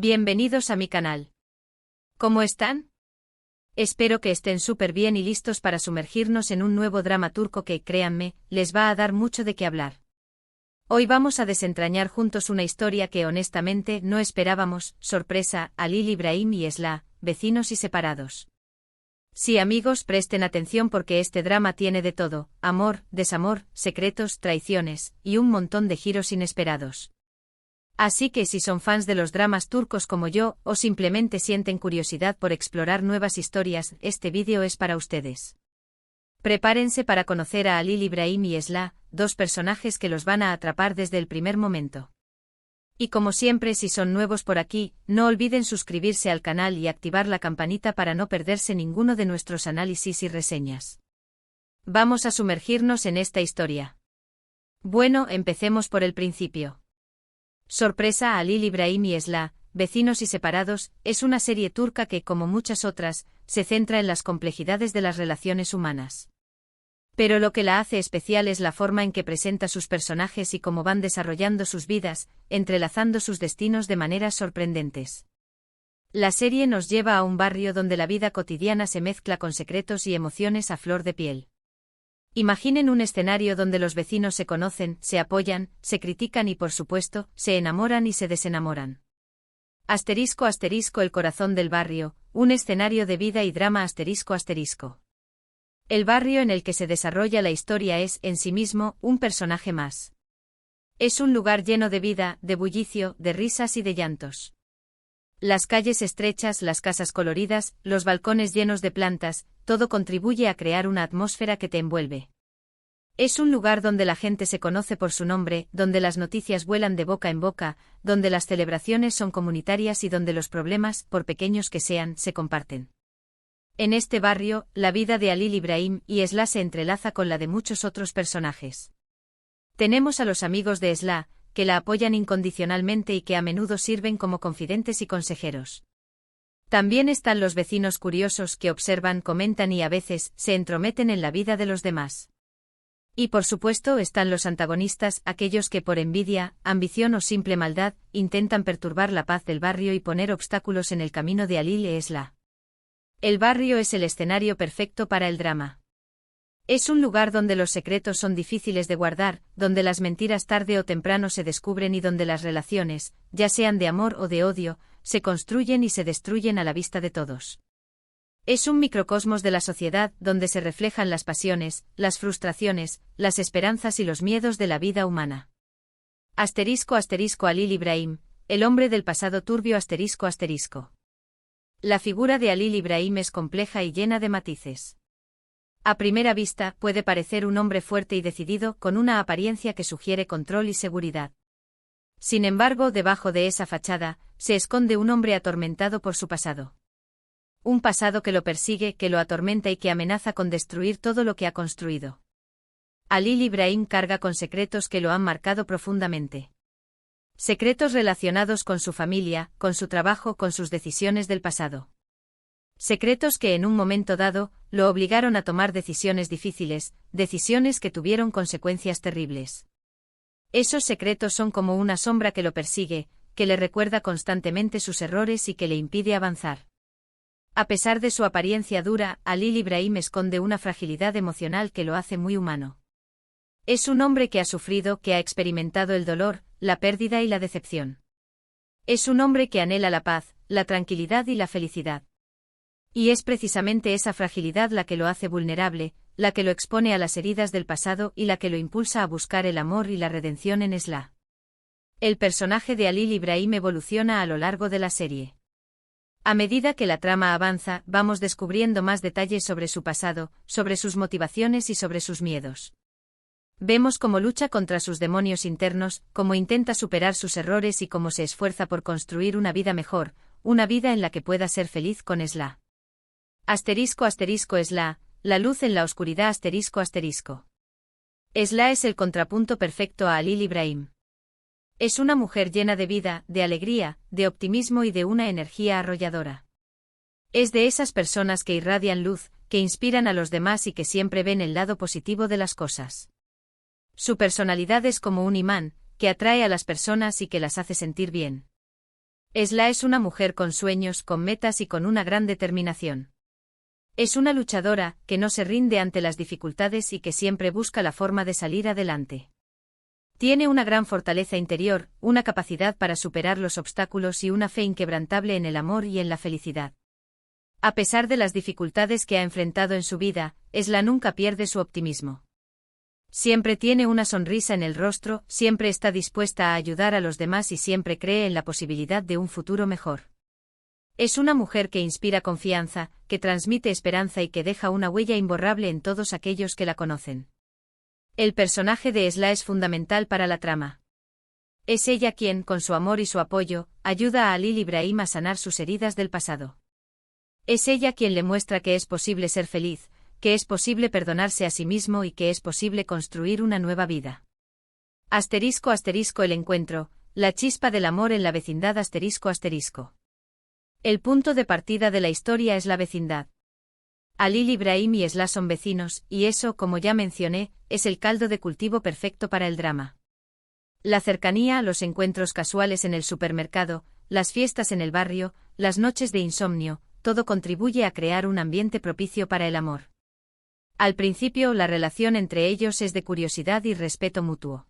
Bienvenidos a mi canal. ¿Cómo están? Espero que estén súper bien y listos para sumergirnos en un nuevo drama turco que, créanme, les va a dar mucho de qué hablar. Hoy vamos a desentrañar juntos una historia que honestamente no esperábamos. Sorpresa, Halil İbrahim y Esla, vecinos y separados. Sí, amigos, presten atención porque este drama tiene de todo: amor, desamor, secretos, traiciones, y un montón de giros inesperados. Así que si son fans de los dramas turcos como yo, o simplemente sienten curiosidad por explorar nuevas historias, este vídeo es para ustedes. Prepárense para conocer a Halil İbrahim y Esla, dos personajes que los van a atrapar desde el primer momento. Y como siempre, si son nuevos por aquí, no olviden suscribirse al canal y activar la campanita para no perderse ninguno de nuestros análisis y reseñas. Vamos a sumergirnos en esta historia. Bueno, empecemos por el principio. Sorpresa, Halil İbrahim y Esla, vecinos y separados, es una serie turca que, como muchas otras, se centra en las complejidades de las relaciones humanas. Pero lo que la hace especial es la forma en que presenta sus personajes y cómo van desarrollando sus vidas, entrelazando sus destinos de maneras sorprendentes. La serie nos lleva a un barrio donde la vida cotidiana se mezcla con secretos y emociones a flor de piel. Imaginen un escenario donde los vecinos se conocen, se apoyan, se critican y, por supuesto, se enamoran y se desenamoran. Asterisco asterisco el corazón del barrio, un escenario de vida y drama asterisco asterisco. El barrio en el que se desarrolla la historia es, en sí mismo, un personaje más. Es un lugar lleno de vida, de bullicio, de risas y de llantos. Las calles estrechas, las casas coloridas, los balcones llenos de plantas, todo contribuye a crear una atmósfera que te envuelve. Es un lugar donde la gente se conoce por su nombre, donde las noticias vuelan de boca en boca, donde las celebraciones son comunitarias y donde los problemas, por pequeños que sean, se comparten. En este barrio, la vida de Halil İbrahim y Esla se entrelaza con la de muchos otros personajes. Tenemos a los amigos de Esla, que la apoyan incondicionalmente y que a menudo sirven como confidentes y consejeros. También están los vecinos curiosos que observan, comentan y a veces se entrometen en la vida de los demás. Y por supuesto están los antagonistas, aquellos que por envidia, ambición o simple maldad, intentan perturbar la paz del barrio y poner obstáculos en el camino de Halil e Esla. El barrio es el escenario perfecto para el drama. Es un lugar donde los secretos son difíciles de guardar, donde las mentiras tarde o temprano se descubren y donde las relaciones, ya sean de amor o de odio, se construyen y se destruyen a la vista de todos. Es un microcosmos de la sociedad donde se reflejan las pasiones, las frustraciones, las esperanzas y los miedos de la vida humana. Asterisco asterisco Halil İbrahim, el hombre del pasado turbio asterisco asterisco. La figura de Halil İbrahim es compleja y llena de matices. A primera vista, puede parecer un hombre fuerte y decidido, con una apariencia que sugiere control y seguridad. Sin embargo, debajo de esa fachada, se esconde un hombre atormentado por su pasado. Un pasado que lo persigue, que lo atormenta y que amenaza con destruir todo lo que ha construido. Halil İbrahim carga con secretos que lo han marcado profundamente. Secretos relacionados con su familia, con su trabajo, con sus decisiones del pasado. Secretos que en un momento dado, lo obligaron a tomar decisiones difíciles, decisiones que tuvieron consecuencias terribles. Esos secretos son como una sombra que lo persigue, que le recuerda constantemente sus errores y que le impide avanzar. A pesar de su apariencia dura, Halil İbrahim esconde una fragilidad emocional que lo hace muy humano. Es un hombre que ha sufrido, que ha experimentado el dolor, la pérdida y la decepción. Es un hombre que anhela la paz, la tranquilidad y la felicidad. Y es precisamente esa fragilidad la que lo hace vulnerable, la que lo expone a las heridas del pasado y la que lo impulsa a buscar el amor y la redención en Esla. El personaje de Halil İbrahim evoluciona a lo largo de la serie. A medida que la trama avanza, vamos descubriendo más detalles sobre su pasado, sobre sus motivaciones y sobre sus miedos. Vemos cómo lucha contra sus demonios internos, cómo intenta superar sus errores y cómo se esfuerza por construir una vida mejor, una vida en la que pueda ser feliz con Esla. Asterisco asterisco Esla, la luz en la oscuridad asterisco asterisco. Esla es el contrapunto perfecto a Halil İbrahim. Es una mujer llena de vida, de alegría, de optimismo y de una energía arrolladora. Es de esas personas que irradian luz, que inspiran a los demás y que siempre ven el lado positivo de las cosas. Su personalidad es como un imán, que atrae a las personas y que las hace sentir bien. Esla es una mujer con sueños, con metas y con una gran determinación. Es una luchadora, que no se rinde ante las dificultades y que siempre busca la forma de salir adelante. Tiene una gran fortaleza interior, una capacidad para superar los obstáculos y una fe inquebrantable en el amor y en la felicidad. A pesar de las dificultades que ha enfrentado en su vida, Esla nunca pierde su optimismo. Siempre tiene una sonrisa en el rostro, siempre está dispuesta a ayudar a los demás y siempre cree en la posibilidad de un futuro mejor. Es una mujer que inspira confianza, que transmite esperanza y que deja una huella imborrable en todos aquellos que la conocen. El personaje de Esla es fundamental para la trama. Es ella quien, con su amor y su apoyo, ayuda a Halil Ibrahim a sanar sus heridas del pasado. Es ella quien le muestra que es posible ser feliz, que es posible perdonarse a sí mismo y que es posible construir una nueva vida. Asterisco asterisco el encuentro, la chispa del amor en la vecindad asterisco asterisco. El punto de partida de la historia es la vecindad. Halil Ibrahim y Esla son vecinos, y eso, como ya mencioné, es el caldo de cultivo perfecto para el drama. La cercanía, los encuentros casuales en el supermercado, las fiestas en el barrio, las noches de insomnio, todo contribuye a crear un ambiente propicio para el amor. Al principio, la relación entre ellos es de curiosidad y respeto mutuo.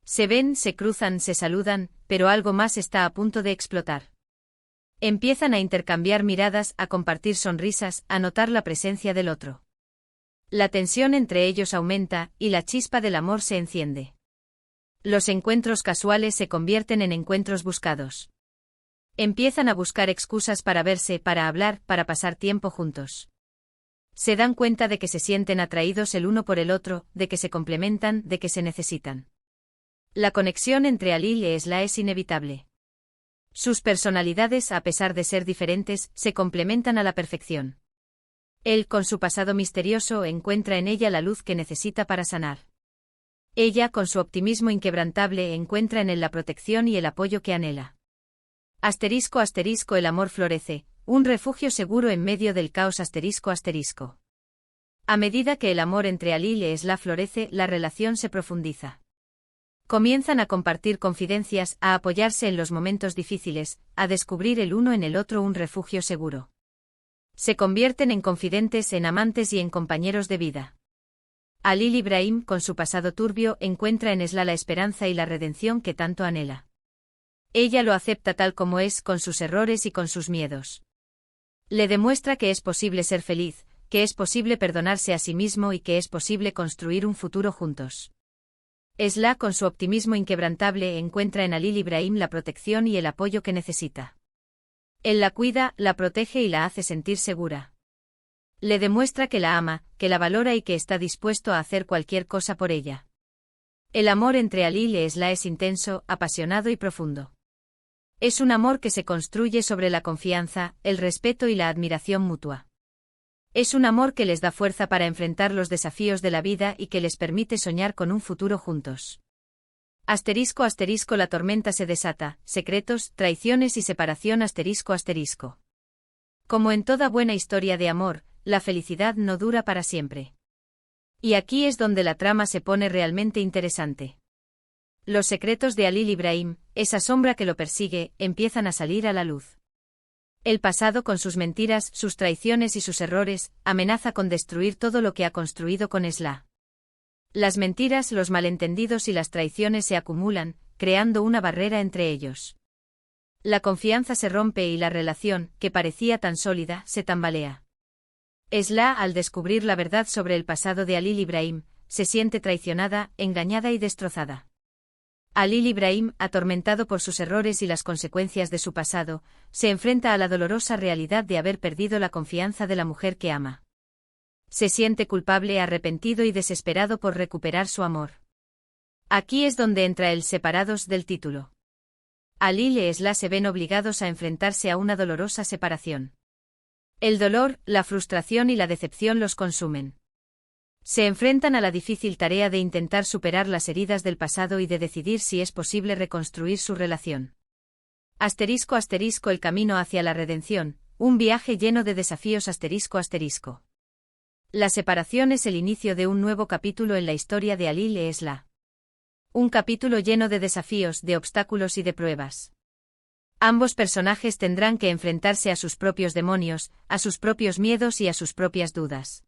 Se ven, se cruzan, se saludan, pero algo más está a punto de explotar. Empiezan a intercambiar miradas, a compartir sonrisas, a notar la presencia del otro. La tensión entre ellos aumenta, y la chispa del amor se enciende. Los encuentros casuales se convierten en encuentros buscados. Empiezan a buscar excusas para verse, para hablar, para pasar tiempo juntos. Se dan cuenta de que se sienten atraídos el uno por el otro, de que se complementan, de que se necesitan. La conexión entre Halil y Esla es inevitable. Sus personalidades, a pesar de ser diferentes, se complementan a la perfección. Él, con su pasado misterioso, encuentra en ella la luz que necesita para sanar. Ella, con su optimismo inquebrantable, encuentra en él la protección y el apoyo que anhela. Asterisco asterisco el amor florece, un refugio seguro en medio del caos asterisco asterisco. A medida que el amor entre Halil y Esla florece, la relación se profundiza. Comienzan a compartir confidencias, a apoyarse en los momentos difíciles, a descubrir el uno en el otro un refugio seguro. Se convierten en confidentes, en amantes y en compañeros de vida. Halil Ibrahim, con su pasado turbio, encuentra en Esla la esperanza y la redención que tanto anhela. Ella lo acepta tal como es, con sus errores y con sus miedos. Le demuestra que es posible ser feliz, que es posible perdonarse a sí mismo y que es posible construir un futuro juntos. Esla, con su optimismo inquebrantable, encuentra en Halil Ibrahim la protección y el apoyo que necesita. Él la cuida, la protege y la hace sentir segura. Le demuestra que la ama, que la valora y que está dispuesto a hacer cualquier cosa por ella. El amor entre Halil y Esla es intenso, apasionado y profundo. Es un amor que se construye sobre la confianza, el respeto y la admiración mutua. Es un amor que les da fuerza para enfrentar los desafíos de la vida y que les permite soñar con un futuro juntos. Asterisco asterisco la tormenta se desata, secretos, traiciones y separación asterisco asterisco. Como en toda buena historia de amor, la felicidad no dura para siempre. Y aquí es donde la trama se pone realmente interesante. Los secretos de Halil Ibrahim, esa sombra que lo persigue, empiezan a salir a la luz. El pasado con sus mentiras, sus traiciones y sus errores, amenaza con destruir todo lo que ha construido con Esla. Las mentiras, los malentendidos y las traiciones se acumulan, creando una barrera entre ellos. La confianza se rompe y la relación, que parecía tan sólida, se tambalea. Esla, al descubrir la verdad sobre el pasado de Halil Ibrahim, se siente traicionada, engañada y destrozada. Halil Ibrahim, atormentado por sus errores y las consecuencias de su pasado, se enfrenta a la dolorosa realidad de haber perdido la confianza de la mujer que ama. Se siente culpable, arrepentido y desesperado por recuperar su amor. Aquí es donde entra el separados del título. Halil y Esla se ven obligados a enfrentarse a una dolorosa separación. El dolor, la frustración y la decepción los consumen. Se enfrentan a la difícil tarea de intentar superar las heridas del pasado y de decidir si es posible reconstruir su relación. Asterisco asterisco el camino hacia la redención, un viaje lleno de desafíos asterisco asterisco. La separación es el inicio de un nuevo capítulo en la historia de Halil y Esla. Un capítulo lleno de desafíos, de obstáculos y de pruebas. Ambos personajes tendrán que enfrentarse a sus propios demonios, a sus propios miedos y a sus propias dudas.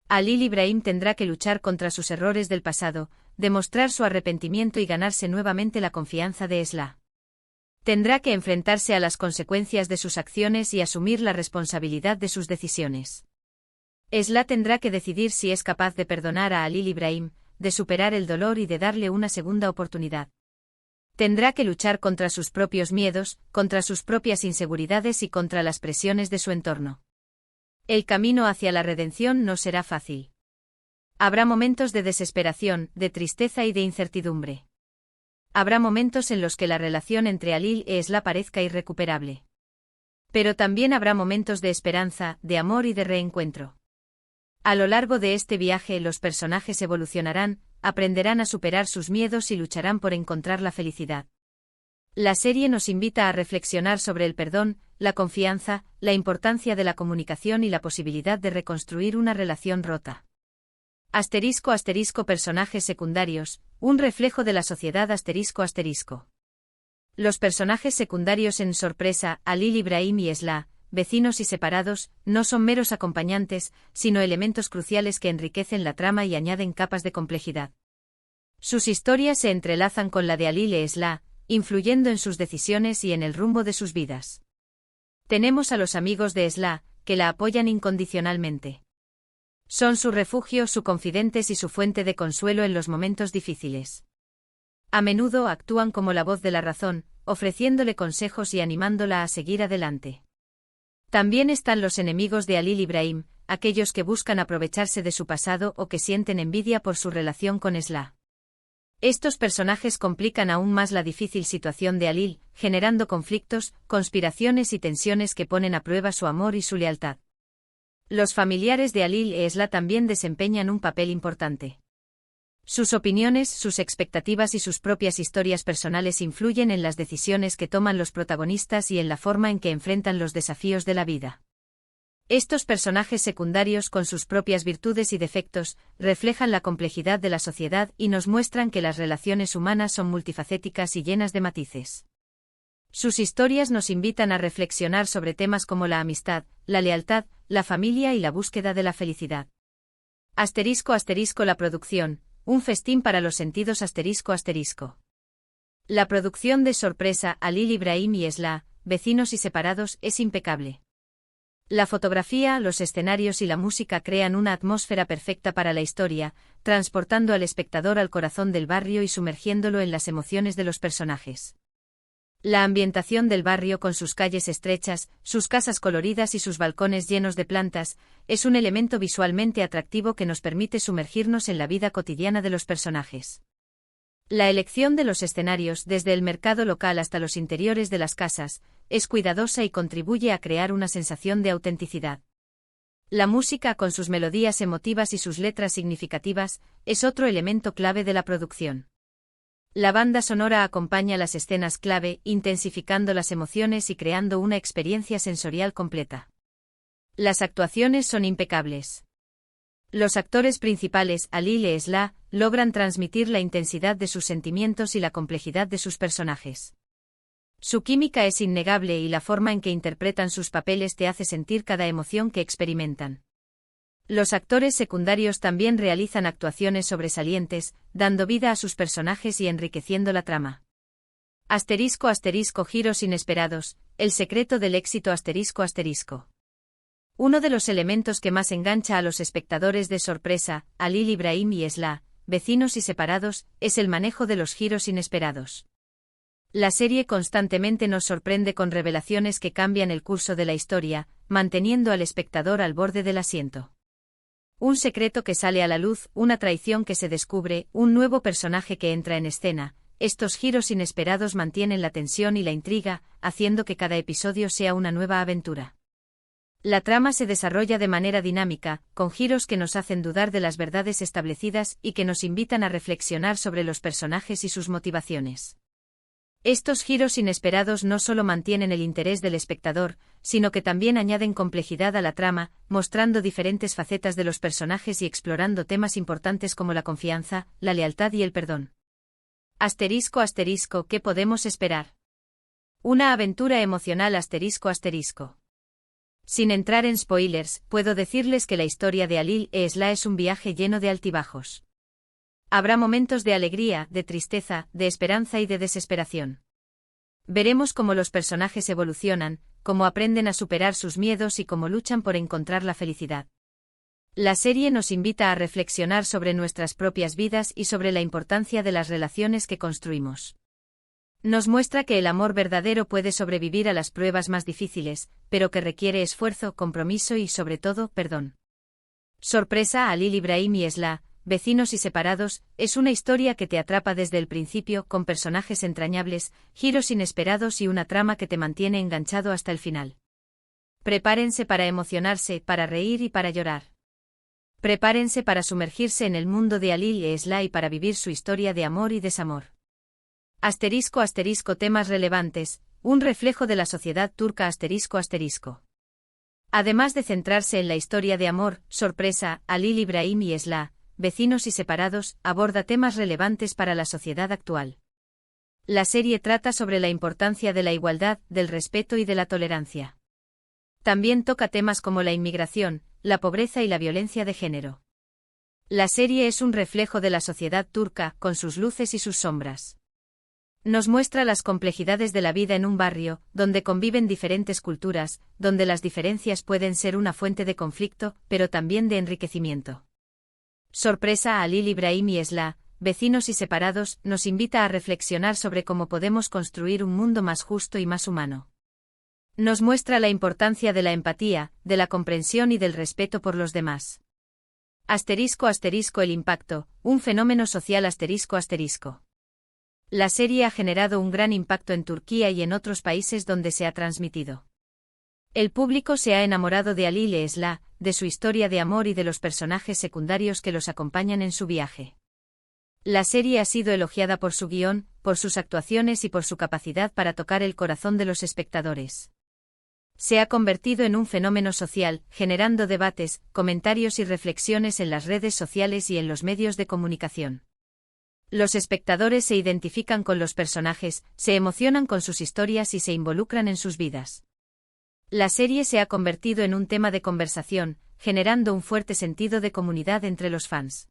Alil Ibrahim tendrá que luchar contra sus errores del pasado, demostrar su arrepentimiento y ganarse nuevamente la confianza de Esla. Tendrá que enfrentarse a las consecuencias de sus acciones y asumir la responsabilidad de sus decisiones. Esla tendrá que decidir si es capaz de perdonar a Alil Ibrahim, de superar el dolor y de darle una segunda oportunidad. Tendrá que luchar contra sus propios miedos, contra sus propias inseguridades y contra las presiones de su entorno. El camino hacia la redención no será fácil. Habrá momentos de desesperación, de tristeza y de incertidumbre. Habrá momentos en los que la relación entre Alil e Esla parezca irrecuperable. Pero también habrá momentos de esperanza, de amor y de reencuentro. A lo largo de este viaje los personajes evolucionarán, aprenderán a superar sus miedos y lucharán por encontrar la felicidad. La serie nos invita a reflexionar sobre el perdón, la confianza, la importancia de la comunicación y la posibilidad de reconstruir una relación rota. *** Personajes secundarios, un reflejo de la sociedad ***. Los personajes secundarios en Sorpresa, Alil Ibrahim y Esla, vecinos y separados, no son meros acompañantes, sino elementos cruciales que enriquecen la trama y añaden capas de complejidad. Sus historias se entrelazan con la de Alil e Esla, influyendo en sus decisiones y en el rumbo de sus vidas. Tenemos a los amigos de Esla, que la apoyan incondicionalmente. Son su refugio, su confidentes y su fuente de consuelo en los momentos difíciles. A menudo actúan como la voz de la razón, ofreciéndole consejos y animándola a seguir adelante. También están los enemigos de Alil Ibrahim, aquellos que buscan aprovecharse de su pasado o que sienten envidia por su relación con Esla. Estos personajes complican aún más la difícil situación de Alil, generando conflictos, conspiraciones y tensiones que ponen a prueba su amor y su lealtad. Los familiares de Alil e Esla también desempeñan un papel importante. Sus opiniones, sus expectativas y sus propias historias personales influyen en las decisiones que toman los protagonistas y en la forma en que enfrentan los desafíos de la vida. Estos personajes secundarios, con sus propias virtudes y defectos, reflejan la complejidad de la sociedad y nos muestran que las relaciones humanas son multifacéticas y llenas de matices. Sus historias nos invitan a reflexionar sobre temas como la amistad, la lealtad, la familia y la búsqueda de la felicidad. *** La producción, un festín para los sentidos ***. La producción de Sorpresa, Alil Ibrahim y Esla, vecinos y separados, es impecable. La fotografía, los escenarios y la música crean una atmósfera perfecta para la historia, transportando al espectador al corazón del barrio y sumergiéndolo en las emociones de los personajes. La ambientación del barrio con sus calles estrechas, sus casas coloridas y sus balcones llenos de plantas, es un elemento visualmente atractivo que nos permite sumergirnos en la vida cotidiana de los personajes. La elección de los escenarios, desde el mercado local hasta los interiores de las casas, es cuidadosa y contribuye a crear una sensación de autenticidad. La música, con sus melodías emotivas y sus letras significativas, es otro elemento clave de la producción. La banda sonora acompaña las escenas clave, intensificando las emociones y creando una experiencia sensorial completa. Las actuaciones son impecables. Los actores principales, Alil e Esla, logran transmitir la intensidad de sus sentimientos y la complejidad de sus personajes. Su química es innegable y la forma en que interpretan sus papeles te hace sentir cada emoción que experimentan. Los actores secundarios también realizan actuaciones sobresalientes, dando vida a sus personajes y enriqueciendo la trama. *** Giros inesperados, el secreto del éxito ***. Uno de los elementos que más engancha a los espectadores de Sorpresa, Alil Ibrahim y Esla, vecinos y separados, es el manejo de los giros inesperados. La serie constantemente nos sorprende con revelaciones que cambian el curso de la historia, manteniendo al espectador al borde del asiento. Un secreto que sale a la luz, una traición que se descubre, un nuevo personaje que entra en escena. Estos giros inesperados mantienen la tensión y la intriga, haciendo que cada episodio sea una nueva aventura. La trama se desarrolla de manera dinámica, con giros que nos hacen dudar de las verdades establecidas y que nos invitan a reflexionar sobre los personajes y sus motivaciones. Estos giros inesperados no solo mantienen el interés del espectador, sino que también añaden complejidad a la trama, mostrando diferentes facetas de los personajes y explorando temas importantes como la confianza, la lealtad y el perdón. ***, ¿qué podemos esperar? Una aventura emocional ***. Sin entrar en spoilers, puedo decirles que la historia de Alil e Esla es un viaje lleno de altibajos. Habrá momentos de alegría, de tristeza, de esperanza y de desesperación. Veremos cómo los personajes evolucionan, cómo aprenden a superar sus miedos y cómo luchan por encontrar la felicidad. La serie nos invita a reflexionar sobre nuestras propias vidas y sobre la importancia de las relaciones que construimos. Nos muestra que el amor verdadero puede sobrevivir a las pruebas más difíciles, pero que requiere esfuerzo, compromiso y sobre todo, perdón. Sorpresa, Alil Ibrahim y Esla, vecinos y separados, es una historia que te atrapa desde el principio con personajes entrañables, giros inesperados y una trama que te mantiene enganchado hasta el final. Prepárense para emocionarse, para reír y para llorar. Prepárense para sumergirse en el mundo de Alil e Esla y para vivir su historia de amor y desamor. *** Temas relevantes, un reflejo de la sociedad turca ***. Además de centrarse en la historia de amor, sorpresa, Alil Ibrahim y Esla, vecinos y separados, aborda temas relevantes para la sociedad actual. La serie trata sobre la importancia de la igualdad, del respeto y de la tolerancia. También toca temas como la inmigración, la pobreza y la violencia de género. La serie es un reflejo de la sociedad turca, con sus luces y sus sombras. Nos muestra las complejidades de la vida en un barrio, donde conviven diferentes culturas, donde las diferencias pueden ser una fuente de conflicto, pero también de enriquecimiento. Sorpresa, Alil Ibrahim y Esla, vecinos y separados, nos invita a reflexionar sobre cómo podemos construir un mundo más justo y más humano. Nos muestra la importancia de la empatía, de la comprensión y del respeto por los demás. ***El impacto, un fenómeno social ***. La serie ha generado un gran impacto en Turquía y en otros países donde se ha transmitido. El público se ha enamorado de Alil e Esla, de su historia de amor y de los personajes secundarios que los acompañan en su viaje. La serie ha sido elogiada por su guión, por sus actuaciones y por su capacidad para tocar el corazón de los espectadores. Se ha convertido en un fenómeno social, generando debates, comentarios y reflexiones en las redes sociales y en los medios de comunicación. Los espectadores se identifican con los personajes, se emocionan con sus historias y se involucran en sus vidas. La serie se ha convertido en un tema de conversación, generando un fuerte sentido de comunidad entre los fans.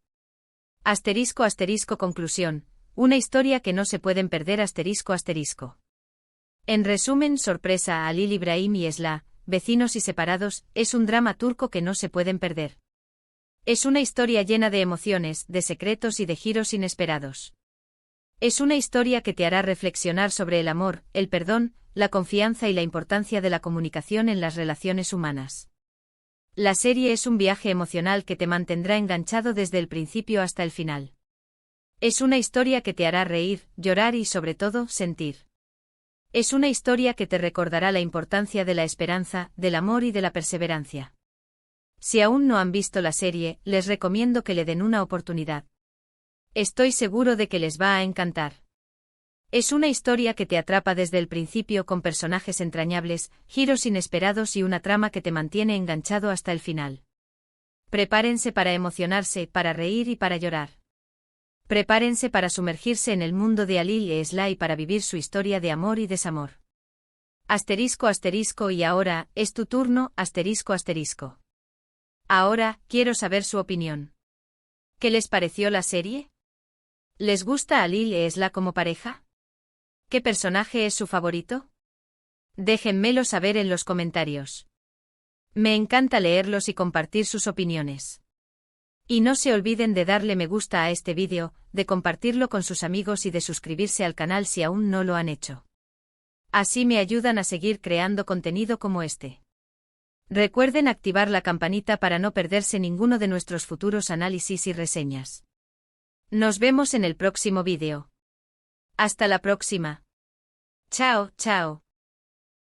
Conclusión. Una historia que no se pueden perder ***. En resumen, sorpresa, Alil Ibrahim y Esla, vecinos y separados, es un drama turco que no se pueden perder. Es una historia llena de emociones, de secretos y de giros inesperados. Es una historia que te hará reflexionar sobre el amor, el perdón, la confianza y la importancia de la comunicación en las relaciones humanas. La serie es un viaje emocional que te mantendrá enganchado desde el principio hasta el final. Es una historia que te hará reír, llorar y sobre todo, sentir. Es una historia que te recordará la importancia de la esperanza, del amor y de la perseverancia. Si aún no han visto la serie, les recomiendo que le den una oportunidad. Estoy seguro de que les va a encantar. Es una historia que te atrapa desde el principio con personajes entrañables, giros inesperados y una trama que te mantiene enganchado hasta el final. Prepárense para emocionarse, para reír y para llorar. Prepárense para sumergirse en el mundo de Alil e Esla y para vivir su historia de amor y desamor. ***, y ahora, es tu turno, ***. Ahora, quiero saber su opinión. ¿Qué les pareció la serie? ¿Les gusta Alil e Esla como pareja? ¿Qué personaje es su favorito? Déjenmelo saber en los comentarios. Me encanta leerlos y compartir sus opiniones. Y no se olviden de darle me gusta a este vídeo, de compartirlo con sus amigos y de suscribirse al canal si aún no lo han hecho. Así me ayudan a seguir creando contenido como este. Recuerden activar la campanita para no perderse ninguno de nuestros futuros análisis y reseñas. Nos vemos en el próximo vídeo. Hasta la próxima. Chao, chao.